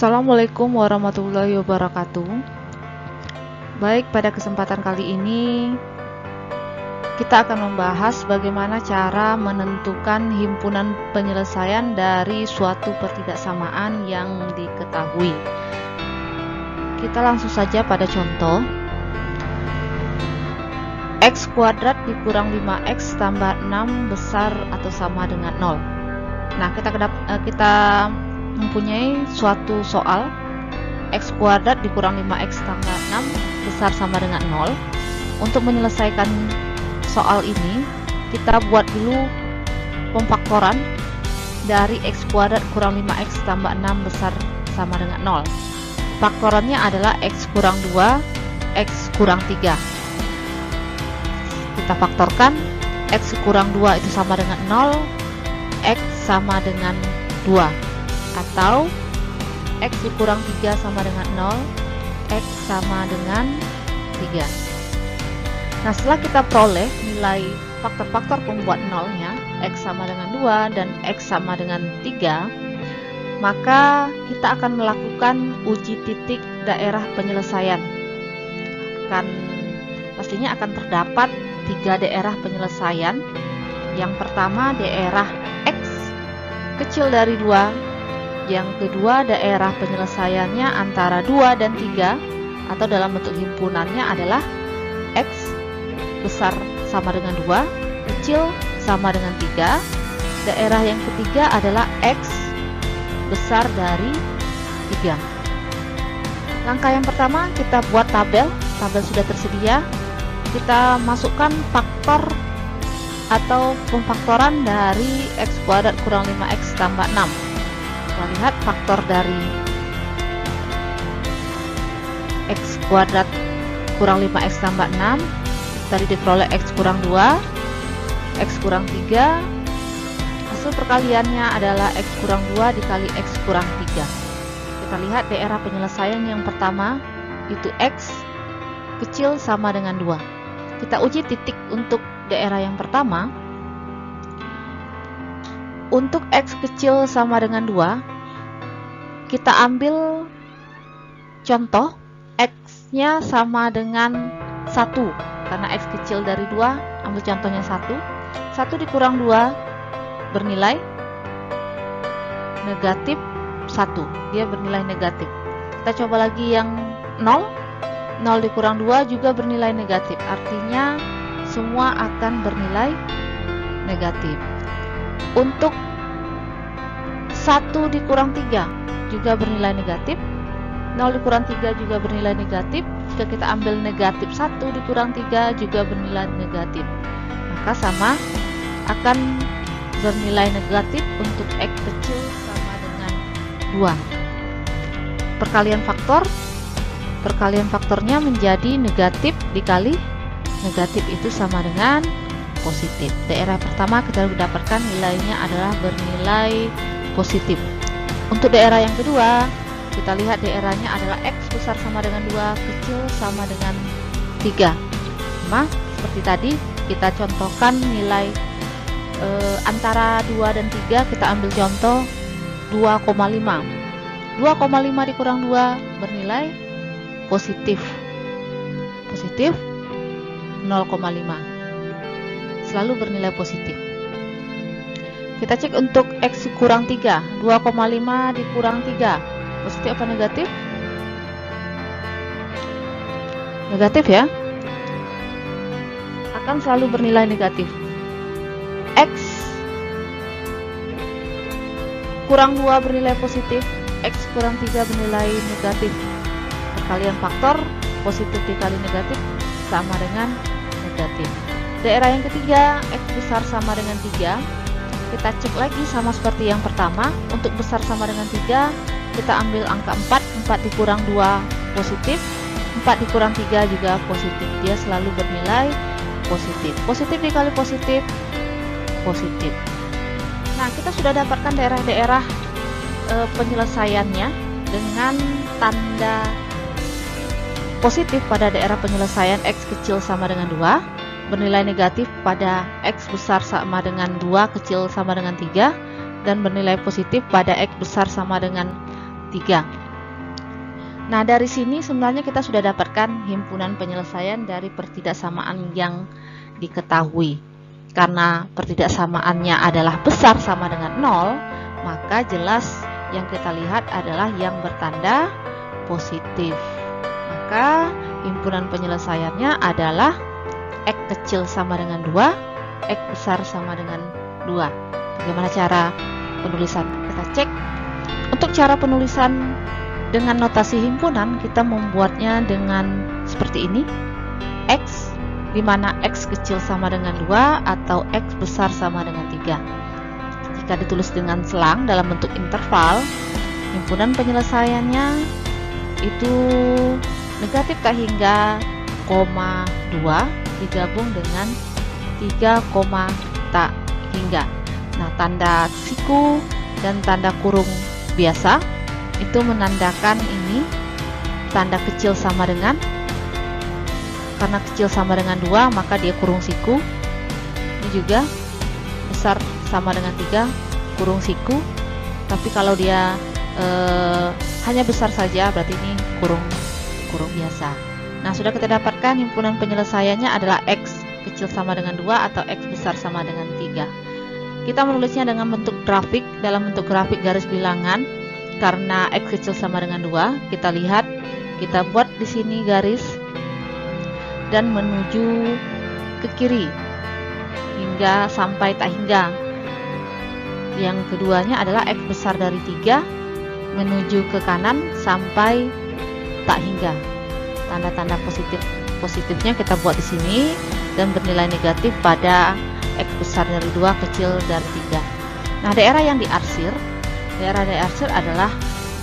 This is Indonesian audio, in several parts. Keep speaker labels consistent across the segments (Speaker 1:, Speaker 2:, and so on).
Speaker 1: Assalamualaikum warahmatullahi wabarakatuh. Baik, pada kesempatan kali ini kita akan membahas bagaimana cara menentukan himpunan penyelesaian dari suatu pertidaksamaan yang diketahui. Kita langsung saja pada contoh. X kuadrat dikurang 5x tambah 6 besar atau sama dengan 0. Nah, kita mempunyai suatu soal X kuadrat dikurang 5x tambah 6 besar sama dengan 0. Untuk menyelesaikan soal ini, kita buat dulu pemfaktoran dari X kuadrat kurang 5x tambah 6 besar sama dengan 0. Faktorannya adalah X kurang 2, X kurang 3. Kita faktorkan, X kurang 2 itu sama dengan 0, X sama dengan 2. Atau X kurang 3 sama dengan 0, X sama dengan 3. Nah, setelah kita peroleh nilai faktor-faktor pembuat nolnya, X sama dengan 2 dan X sama dengan 3, maka kita akan melakukan uji titik daerah penyelesaian. Pastinya akan terdapat 3 daerah penyelesaian. Yang pertama daerah X kecil dari 2, yang kedua daerah penyelesaiannya antara 2 dan 3, atau dalam bentuk himpunannya adalah X besar sama dengan 2, kecil sama dengan 3. Daerah yang ketiga adalah X besar dari 3. Langkah yang pertama, kita buat tabel sudah tersedia. Kita masukkan faktor atau pemfaktoran dari X kuadrat kurang 5x tambah 6. Kita lihat faktor dari X kuadrat kurang 5x tambah 6 tadi diperoleh X kurang 2, X kurang 3. Hasil perkaliannya adalah X kurang 2 dikali X kurang 3. Kita lihat daerah penyelesaian yang pertama, itu X kecil sama dengan 2. Kita uji titik untuk daerah yang pertama. Untuk X kecil sama dengan 2, kita ambil contoh X-nya sama dengan 1. Karena X kecil dari 2, ambil contohnya 1. 1 dikurang 2 bernilai negatif 1. Dia bernilai negatif. Kita coba lagi yang 0. 0 dikurang 2 juga bernilai negatif. Artinya semua akan bernilai negatif. Untuk 1 dikurang 3 juga bernilai negatif. 0 dikurang 3 juga bernilai negatif. Jika kita ambil negatif 1 dikurang 3 juga bernilai negatif, maka sama akan bernilai negatif untuk X kecil sama dengan 2. Perkalian faktornya menjadi negatif dikali negatif itu sama dengan positif. Daerah pertama kita dapatkan nilainya adalah bernilai positif. Untuk daerah yang kedua, kita lihat daerahnya adalah X besar sama dengan 2, kecil sama dengan 3. Sama seperti tadi, kita contohkan nilai antara 2 dan 3. Kita ambil contoh 2,5. 2,5 dikurang 2 bernilai positif 0,5, selalu bernilai positif. Kita cek untuk X kurang 3. 2,5 dikurang 3 positif apa negatif? Negatif ya, akan selalu bernilai negatif. X kurang 2 bernilai positif, X kurang 3 bernilai negatif. Perkalian faktor positif dikali negatif sama dengan negatif. Daerah yang ketiga, X besar sama dengan 3. Kita cek lagi sama seperti yang pertama. Untuk besar sama dengan 3, kita ambil angka 4. 4 dikurang 2 positif, 4 dikurang 3 juga positif. Dia selalu bernilai positif. Positif dikali positif, positif. Nah, kita sudah dapatkan daerah-daerah penyelesaiannya dengan tanda positif pada daerah penyelesaian X kecil sama dengan 2, bernilai negatif pada X besar sama dengan 2, kecil sama dengan 3, dan bernilai positif pada X besar sama dengan 3. Nah, dari sini sebenarnya kita sudah dapatkan himpunan penyelesaian dari pertidaksamaan yang diketahui. Karena pertidaksamaannya adalah besar sama dengan 0, maka jelas yang kita lihat adalah yang bertanda positif. Maka himpunan penyelesaiannya adalah X kecil sama dengan 2, X besar sama dengan 2. Bagaimana cara penulisan? Kita cek. Untuk cara penulisan dengan notasi himpunan, kita membuatnya dengan seperti ini. X, di mana X kecil sama dengan 2 atau X besar sama dengan 3. Jika ditulis dengan selang dalam bentuk interval, himpunan penyelesaiannya itu negatif tak hingga, 2 digabung dengan 3, tak hingga. Nah, tanda siku dan tanda kurung biasa itu menandakan ini tanda kecil sama dengan, karena kecil sama dengan 2 maka dia kurung siku. Ini juga besar sama dengan 3 kurung siku, tapi kalau dia hanya besar saja berarti ini kurung biasa. Nah, sudah kita dapatkan himpunan penyelesaiannya adalah X kecil sama dengan 2 atau X besar sama dengan 3. Kita menulisnya dengan bentuk grafik, dalam bentuk grafik garis bilangan. Karena X kecil sama dengan 2, kita lihat, kita buat di sini garis dan menuju ke kiri hingga sampai tak hingga. Yang keduanya adalah X besar dari 3 menuju ke kanan sampai tak hingga. Tanda-tanda positifnya kita buat di sini dan bernilai negatif pada X besar dari 2, kecil dari 3. Nah, daerah yang diarsir, daerah adalah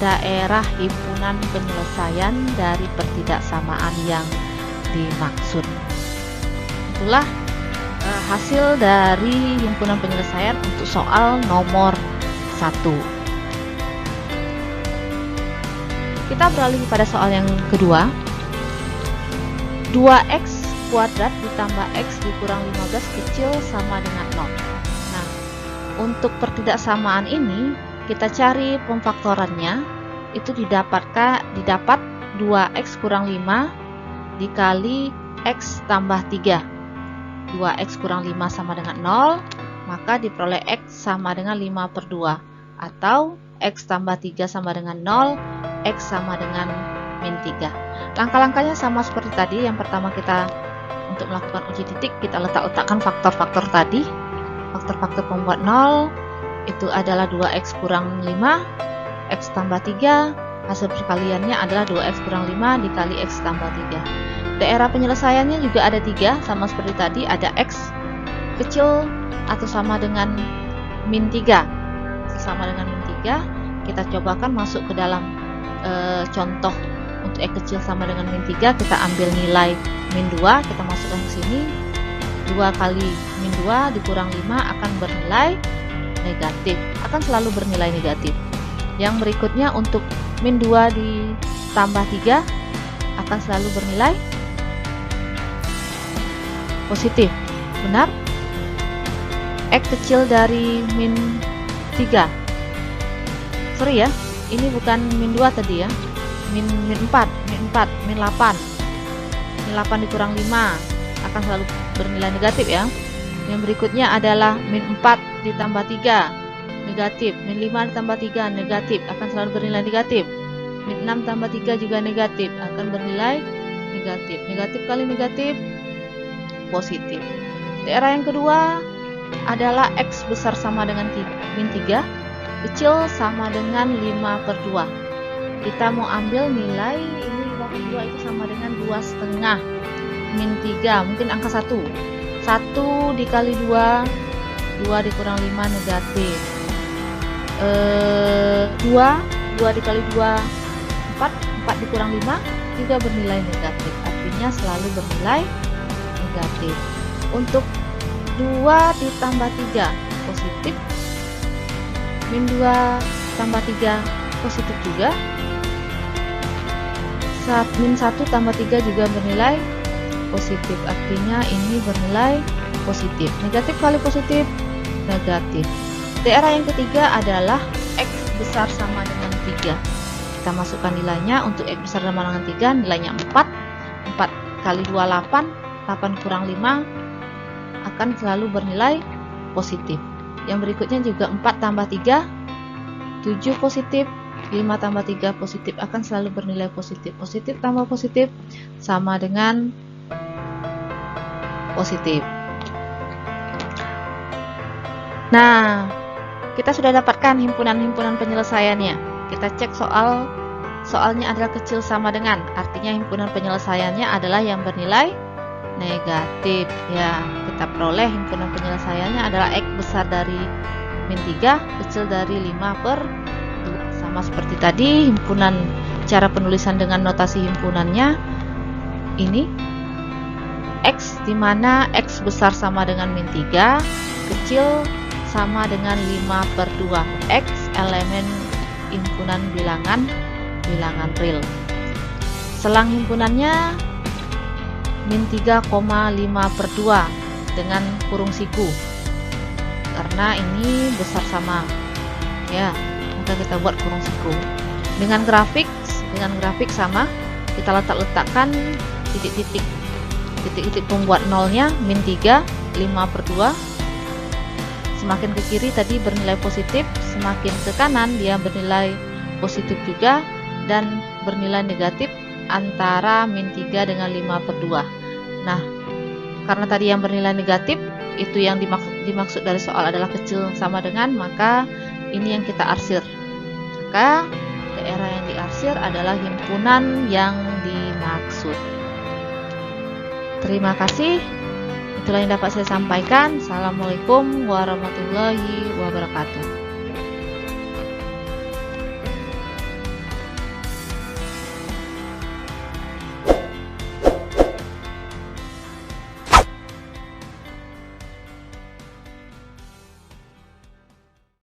Speaker 1: daerah himpunan penyelesaian dari pertidaksamaan yang dimaksud. Itulah hasil dari himpunan penyelesaian untuk soal nomor 1. Kita beralih pada soal yang kedua. 2x kuadrat ditambah x dikurang 15 kecil sama dengan 0. Nah, untuk pertidaksamaan ini kita cari pemfaktorannya. Itu didapat 2x kurang 5 dikali x tambah 3. 2x kurang 5 sama dengan 0, maka diperoleh x sama dengan 5/2, atau x tambah 3 sama dengan 0, x sama dengan min 3. Langkah-langkahnya sama seperti tadi. Yang pertama, kita untuk melakukan uji titik, kita letakkan faktor-faktor tadi. Faktor-faktor pembuat 0 itu adalah 2x kurang 5, x tambah 3, hasil perkaliannya adalah 2x kurang 5 dikali x tambah 3. Daerah penyelesaiannya juga ada 3, sama seperti tadi, ada x kecil atau sama dengan min 3. Sama dengan min 3, kita cobakan masuk ke dalam contoh. Untuk x kecil sama dengan min 3, kita ambil nilai min 2, kita masukkan ke sini. 2 kali min 2 dikurang 5 akan bernilai negatif, akan selalu bernilai negatif. Yang berikutnya untuk min 2 ditambah 3 akan selalu bernilai positif. Benar? X kecil dari min 3. Sorry ya, ini bukan min 2 tadi ya. Min 4, min 8. Min 8 dikurang 5 akan selalu bernilai negatif ya. Yang berikutnya adalah min 4 ditambah 3 negatif, min 5 ditambah 3 negatif, akan selalu bernilai negatif. Min 6 tambah 3 juga negatif, akan bernilai negatif. Negatif kali negatif positif. Daerah yang kedua adalah x besar sama dengan min 3, kecil sama dengan 5/2. Kita mau ambil nilai ini 5/2 itu sama dengan 2,5 min 3, mungkin angka 1. 1 dikali 2, 2 dikurang 5 negatif. 2 dikali 2, 4 dikurang 5 juga bernilai negatif, artinya selalu bernilai negatif. Untuk 2 ditambah 3 positif, min 2 tambah 3 positif juga, min 1 tambah 3 juga bernilai positif, artinya ini bernilai positif. Negatif kali positif negatif. Daerah yang ketiga adalah x besar sama dengan 3. kita masukkan nilainya. Untuk X besar sama dengan 3 nilainya 4. 4 kali 2 8, 8 kurang 5 akan selalu bernilai positif. Yang berikutnya juga 4 tambah 3 7 positif, 5 tambah 3 positif akan selalu bernilai positif. Positif tambah positif sama dengan positif. Nah, kita sudah dapatkan himpunan-himpunan penyelesaiannya. Kita cek soalnya adalah kecil sama dengan, artinya himpunan penyelesaiannya adalah yang bernilai negatif. Ya, kita peroleh himpunan penyelesaiannya adalah X besar dari min 3 kecil dari 5/2. Sama seperti tadi, himpunan cara penulisan dengan notasi himpunannya ini X, dimana X besar sama dengan min 3, kecil sama dengan 5/2. X elemen himpunan bilangan real. Selang himpunannya min 3,5/2 dengan kurung siku, karena ini besar sama, ya, maka kita buat kurung siku. Dengan grafik sama, kita letakkan titik-titik pembuat nolnya min 3, 5/2. Semakin ke kiri tadi bernilai positif, semakin ke kanan dia bernilai positif juga, dan bernilai negatif antara min 3 dengan 5/2. Nah, karena tadi yang bernilai negatif itu yang dimaksud dari soal adalah kecil sama dengan, maka ini yang kita arsir. Maka daerah yang diarsir adalah himpunan yang dimaksud. Terima kasih. Itulah yang dapat saya sampaikan. Assalamualaikum warahmatullahi wabarakatuh.